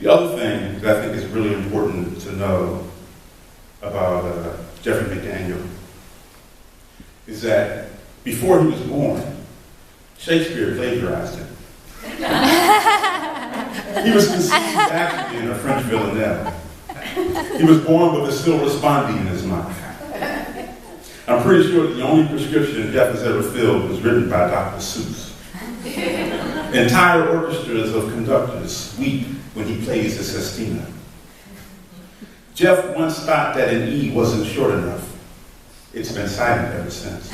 The other thing that I think is really important to know about Jeffrey McDaniel is that before he was born, Shakespeare plagiarized him. He was conceived actually in a French villanelle. He was born with a silver spondee in his mouth. I'm pretty sure the only prescription Jeff has ever filled was written by Dr. Seuss. Entire orchestras of conductors weep when he plays the sestina. Jeff once thought that an E wasn't short enough. It's been silent ever since.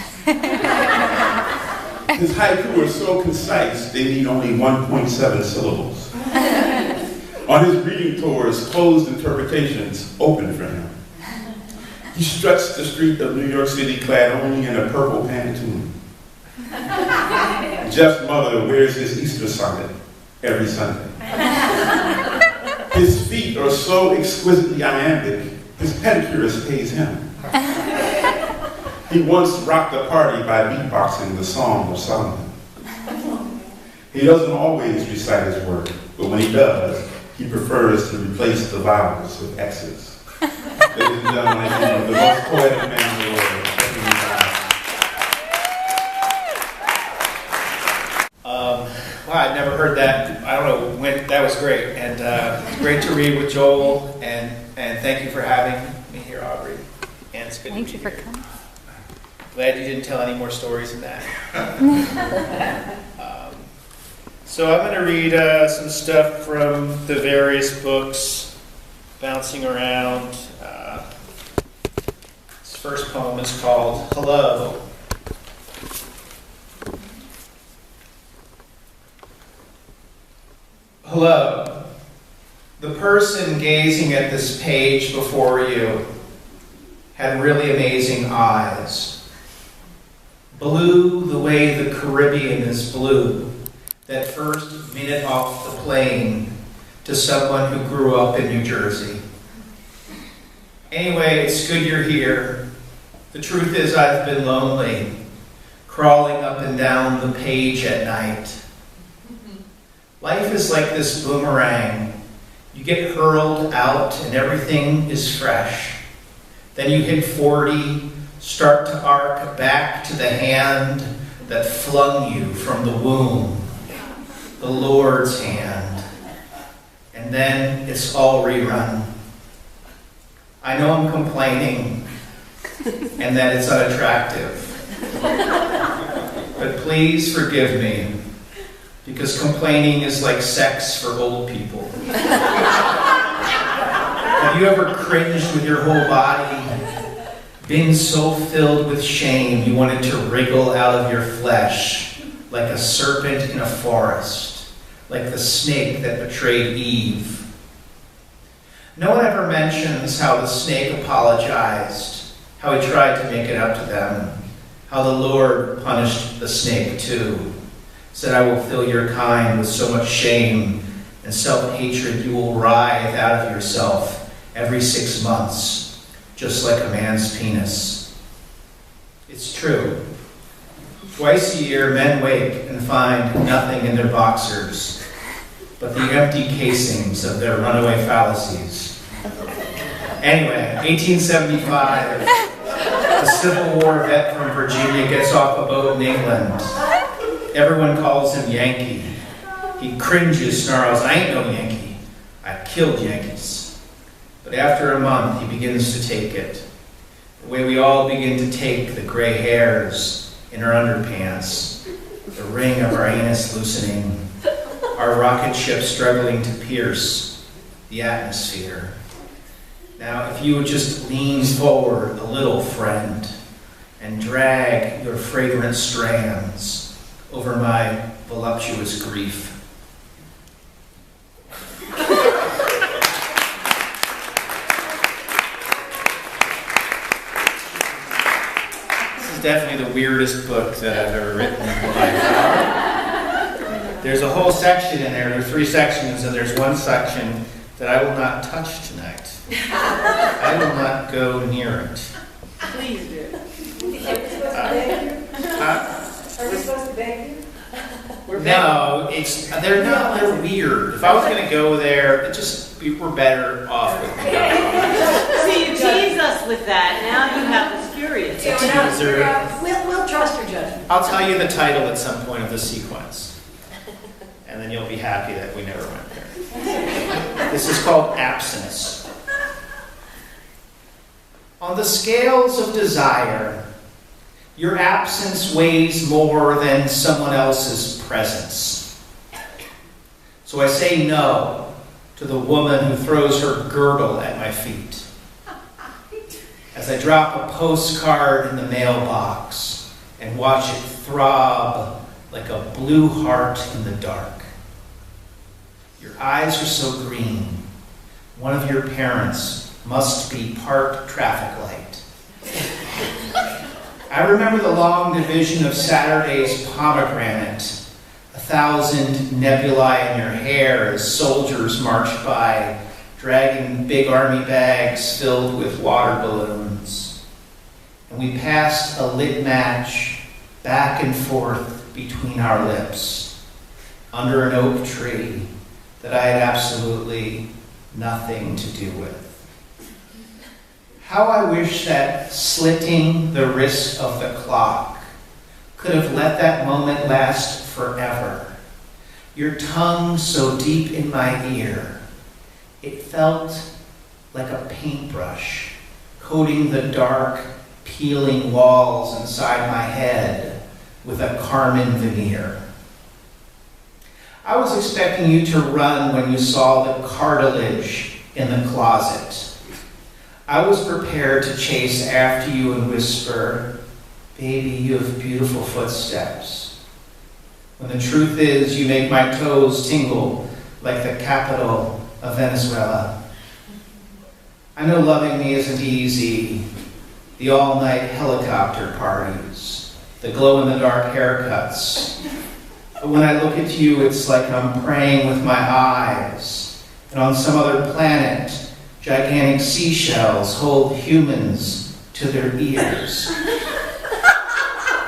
His haiku are so concise, they need only 1.7 syllables. On his reading tours, closed interpretations open for him. He struts the street of New York City clad only in a purple pantaloon. Jeff's mother wears his Easter sonnet every Sunday. His feet are so exquisitely iambic, his pedicurist pays him. He once rocked a party by beatboxing the Song of Solomon. He doesn't always recite his work, but when he does, he prefers to replace the vowels with X's. Ladies and gentlemen, I think the most poetic man in the world. Wow, I'd never heard that. I don't know when. That was great, and great to read with Joel. And thank you for having me here, Aubrey. And it's good. Thank you for coming. Glad you didn't tell any more stories than that. So I'm going to read some stuff from the various books, bouncing around. This first poem is called Hello. Hello. The person gazing at this page before you had really amazing eyes. Blue the way the Caribbean is blue, that first minute off the plane to someone who grew up in New Jersey. Anyway, it's good you're here. The truth is I've been lonely, crawling up and down the page at night. Life is like this boomerang. You get hurled out and everything is fresh. Then you hit 40, start to arc back to the hand that flung you from the womb, the Lord's hand. And then it's all rerun. I know I'm complaining and that it's unattractive. But please forgive me, because complaining is like sex for old people. Have you ever cringed with your whole body? Been so filled with shame you wanted to wriggle out of your flesh like a serpent in a forest, like the snake that betrayed Eve. No one ever mentions how the snake apologized, how he tried to make it up to them, how the Lord punished the snake too. Said, I will fill your kind with so much shame and self-hatred you will writhe out of yourself every 6 months, just like a man's penis. It's true. Twice a year, men wake and find nothing in their boxers but the empty casings of their runaway fallacies. Anyway, 1875, a Civil War vet from Virginia gets off a boat in England. Everyone calls him Yankee. He cringes, snarls, I ain't no Yankee. I killed Yankees. But after a month, he begins to take it. The way we all begin to take the gray hairs in our underpants, the ring of our anus loosening, our rocket ship struggling to pierce the atmosphere. Now, if you would just lean forward a little, friend, and drag your fragrant strands over my voluptuous grief. This is definitely the weirdest book that I've ever written in my life. There's a whole section in there. There's 3 sections, and there's one section that I will not touch tonight. I will not go near it. Please do. Are we supposed to beg you? No, they're not. They're weird. If I was going to go there, we're better off with me. See, you tease us with that. Now you have us curious. We'll trust your judgment. I'll tell you the title at some point of the sequence, and then you'll be happy that we never went there. This is called Absence. On the scales of desire, your absence weighs more than someone else's presence. So I say no to the woman who throws her girdle at my feet. As I drop a postcard in the mailbox and watch it throb like a blue heart in the dark. Your eyes are so green. One of your parents must be part traffic light. I remember the long division of Saturday's pomegranate, 1,000 nebulae in your hair as soldiers marched by, dragging big army bags filled with water balloons. And we passed a lit match back and forth between our lips, under an oak tree that I had absolutely nothing to do with. How I wish that slitting the wrist of the clock could have let that moment last forever. Your tongue so deep in my ear, it felt like a paintbrush coating the dark, peeling walls inside my head with a carmine veneer. I was expecting you to run when you saw the cartilage in the closet. I was prepared to chase after you and whisper, "Baby, you have beautiful footsteps." When the truth is, you make my toes tingle like the capital of Venezuela. I know loving me isn't easy. The all-night helicopter parties, the glow-in-the-dark haircuts. But when I look at you, it's like I'm praying with my eyes. And on some other planet, gigantic seashells hold humans to their ears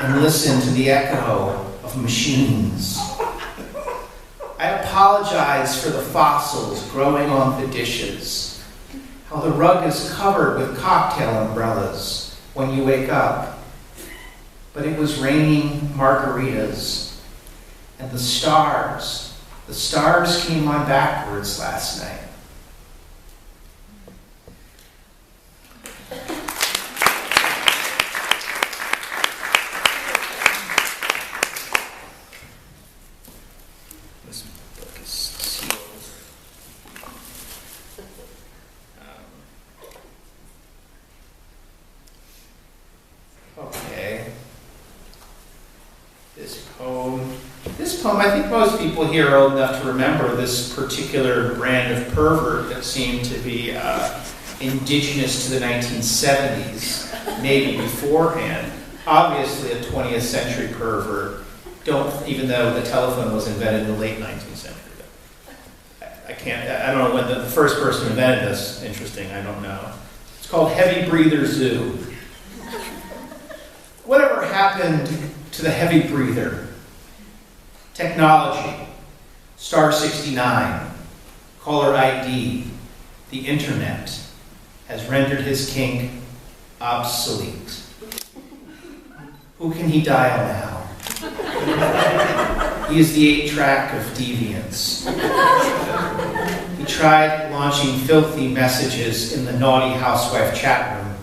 and listen to the echo of machines. I apologize for the fossils growing on the dishes, how the rug is covered with cocktail umbrellas when you wake up. But it was raining margaritas, and the stars came on backwards last night. This poem, I think most people here are old enough to remember this particular brand of pervert that seemed to be indigenous to the 1970s, maybe beforehand. Obviously a 20th century pervert, even though the telephone was invented in the late 19th century. I don't know when the first person invented this. Interesting, I don't know. It's called Heavy Breather Zoo. Whatever happened to the heavy breather? Technology, Star 69, caller ID, the internet has rendered his kink obsolete. Who can he dial now? He is the 8-track of deviance. He tried launching filthy messages in the naughty housewife chat room,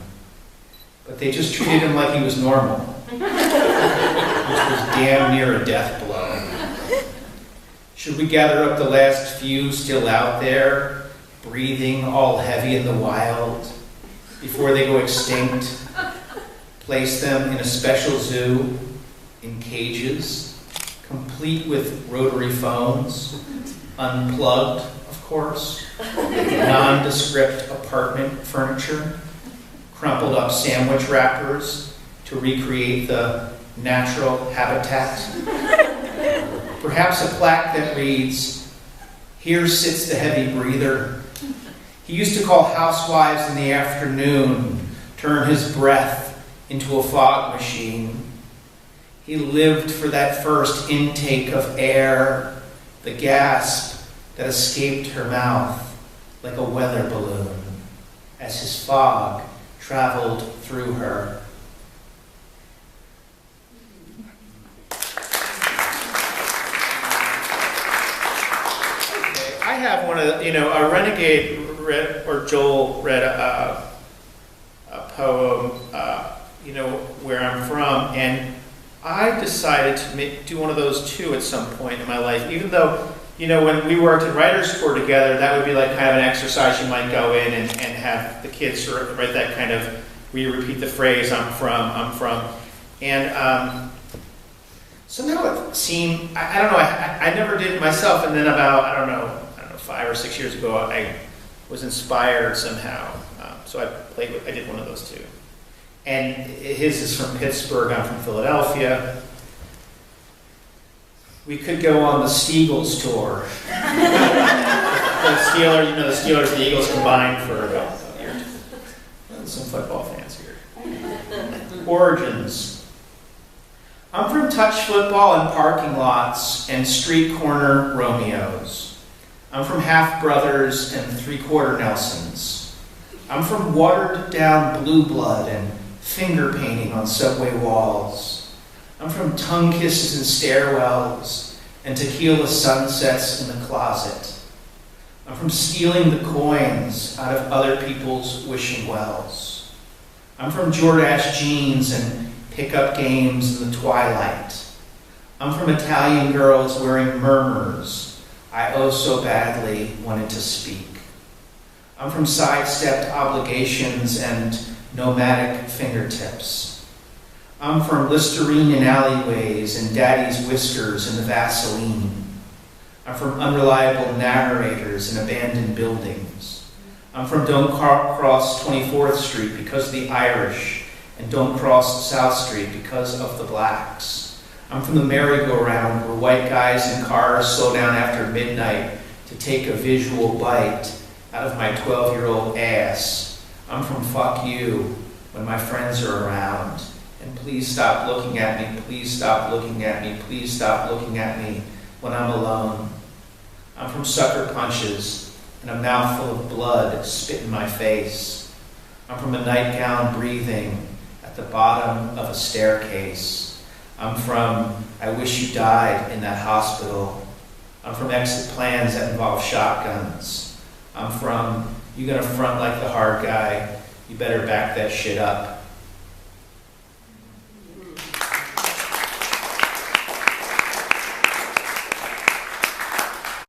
but they just treated him like he was normal, which was damn near a death blow. Should we gather up the last few still out there, breathing all heavy in the wild, before they go extinct, place them in a special zoo, in cages, complete with rotary phones, unplugged, of course, nondescript apartment furniture, crumpled up sandwich wrappers to recreate the natural habitat. Perhaps a plaque that reads, "Here sits the heavy breather. He used to call housewives in the afternoon, turn his breath into a fog machine. He lived for that first intake of air, the gasp that escaped her mouth like a weather balloon as his fog traveled through her. I have one of the, a renegade read, or Joel read a poem, where I'm from, and I decided to do one of those too at some point in my life, even though, when we worked in writer's corps together, that would be like kind of an exercise. You might go in and have the kids write that kind of, where you repeat the phrase, I'm from. And somehow it seemed, I don't know, I never did it myself, and then about, I don't know, 5 or 6 years ago, I was inspired somehow. So I did one of those too. And his is from Pittsburgh, I'm from Philadelphia. We could go on the Steagles tour. The Steelers and the Eagles combined for about a year. Some football fans here. Origins. I'm from touch football and parking lots and street corner Romeos. I'm from half-brothers and three-quarter Nelsons. I'm from watered-down blue blood and finger painting on subway walls. I'm from tongue kisses in stairwells and tequila sunsets in the closet. I'm from stealing the coins out of other people's wishing wells. I'm from Jordache jeans and pickup games in the twilight. I'm from Italian girls wearing murmurs I oh so badly wanted to speak. I'm from sidestepped obligations and nomadic fingertips. I'm from Listerine in alleyways and daddy's whiskers in the Vaseline. I'm from unreliable narrators in abandoned buildings. I'm from Don't Cross 24th Street because of the Irish, and Don't Cross South Street because of the blacks. I'm from the merry-go-round where white guys in cars slow down after midnight to take a visual bite out of my 12-year-old ass. I'm from fuck you when my friends are around. And please stop looking at me, please stop looking at me, please stop looking at me when I'm alone. I'm from sucker punches and a mouthful of blood spit in my face. I'm from a nightgown breathing at the bottom of a staircase. I'm from I wish you died in that hospital. I'm from exit plans that involve shotguns. I'm from you gonna front like the hard guy, you better back that shit up.